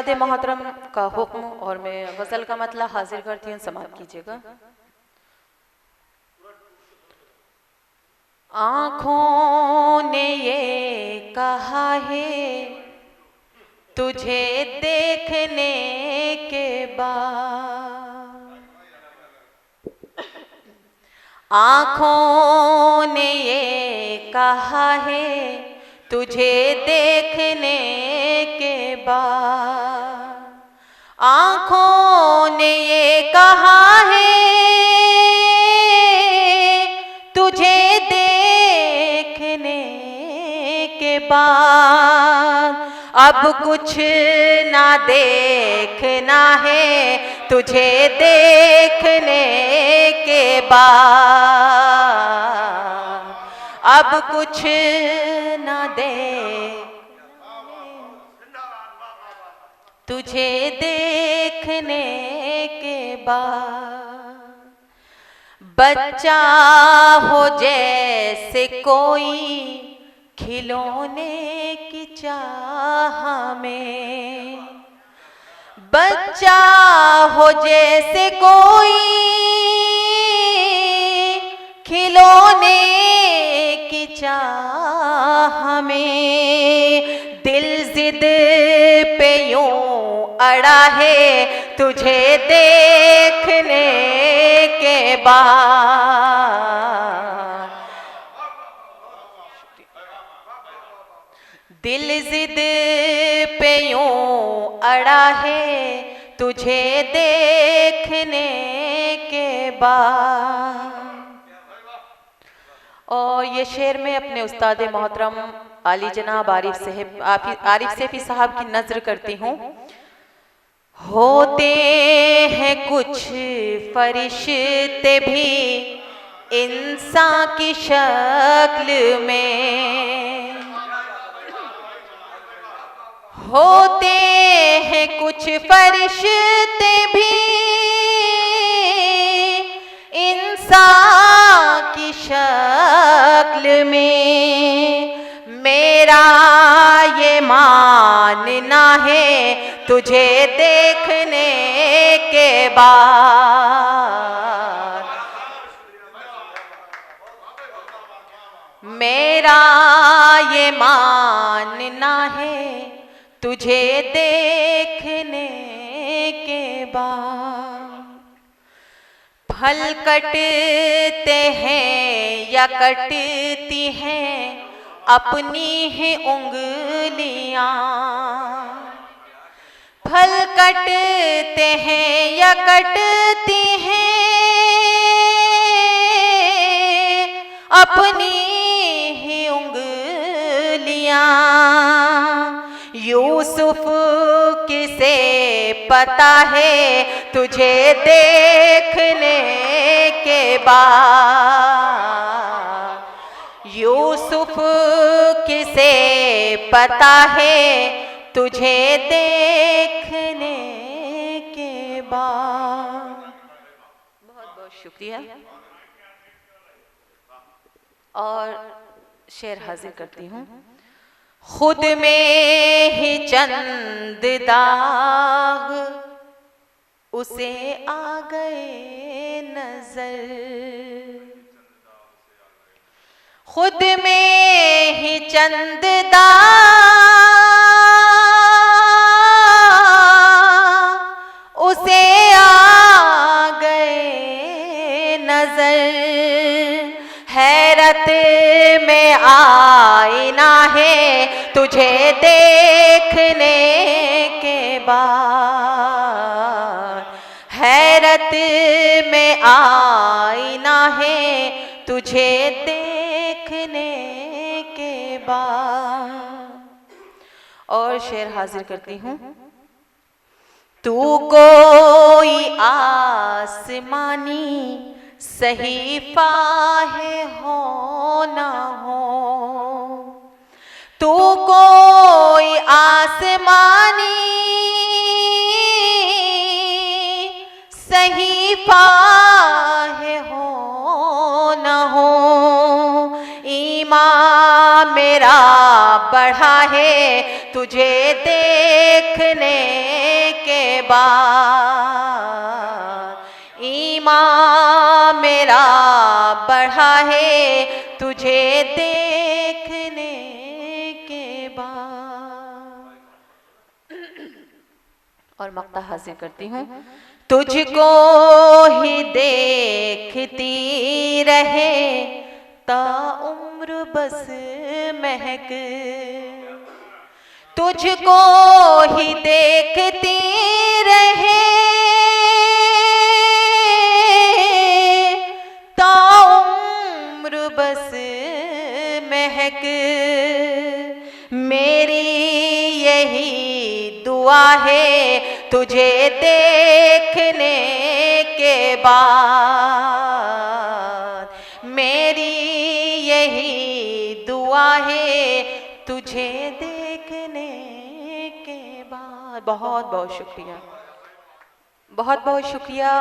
उस्ताद मोहतरम का हुक्म और मैं गज़ल का मतला हाजिर करती हूँ, समाप्त कीजिएगा। आँखों ने ये कहा है तुझे देखने के बाद, आँखों ने ये कहा है तुझे देखने के बाद, आँखों ने ये कहा है तुझे देखने के बाद, अब कुछ ना देखना है तुझे देखने के बाद, अब कुछ ना देख तुझे देखने के बाद। बच्चा हो जैसे कोई खिलौने की चाह में, बच्चा हो जैसे कोई खिलौने की चाह में, दिल जिद पे यूं अड़ा है तुझे देखने के बाद, दिल जिद पे यूं अड़ा है तुझे देखने के बाद। और ये शेर में अपने उस्ताद मोहतरम आली जनाब आरिफ सैफी साहब की नज़र करती हूँ। होते हैं कुछ फरिश्ते भी इंसान की शक्ल में, होते हैं कुछ फरिश्ते भी इंसान की शक्ल में, मेरा ये मानना है तुझे देखने के बाद, मेरा ये मानना है तुझे देखने के बाद। फल कटते हैं या कटती हैं अपनी ही उंगलियां, फल कटते हैं या कटती हैं अपनी ही उंगलियां। यूसुफ किसे पता है तुझे देखने के बाद, यूसुफ किसे पता है तुझे देखने के बाद। बहुत बहुत शुक्रिया। और शेर हाजिर करती हूँ। खुद में ही चंद दाग उसे आ गए नजर, खुद में ही चंद दाग उसे आ गए नजर। हैरत में आईना है तुझे देखने के बाद, हैरत में आईना है तुझे देखने के बाद। और शेर हाजिर करती हूँ। तू कोई आसमानी सहीफा है हो ना हो, तू कोई आसमानी सहीफा है हो ना हो। ईमान मेरा बढ़ा है तुझे देखने के बाद, ईमान मेरा बढ़ा है तुझे देखने के बाद। और मक्ता हासिल करती हूँ। तुझको ही देखती रहे ता उम्र बस महक, तुझको ही देखती रहे ता उम्र बस महक, मेरी यही दुआ है तुझे देखने के बाद, मेरी यही दुआ है तुझे देखने के बाद। बहुत बहुत शुक्रिया, बहुत बहुत शुक्रिया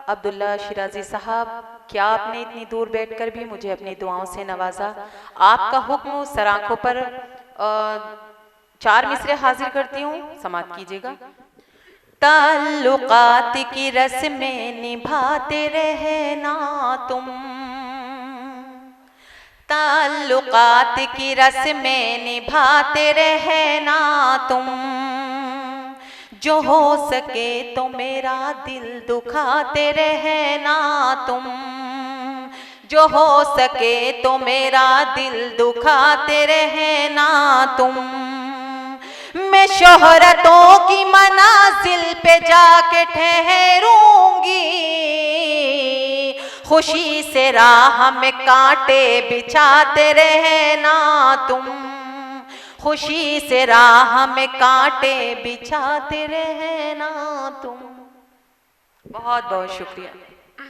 अब्दुल्ला शिराजी साहब, क्या आपने इतनी दूर बैठकर भी मुझे अपनी दुआओं से नवाजा। आपका हुक्म सर आंखों पर 4 मिसरे हाजिर करती हूँ, समाप्त कीजिएगा। ताल्लुकात की रस्में निभाते रहना तुम, ताल्लुकात की रस्में निभाते रहना तुम, जो हो सके तो मेरा दिल दुखाते रहना तुम, जो हो सके तो मेरा दिल दुखाते रहना तुम। मैं शोहरतों की मनाजिल पे जाके ठहरूंगी, खुशी से राह में कांटे बिछाते रहना तुम, खुशी से राह में कांटे बिछाते रहना तुम। बहुत बहुत शुक्रिया।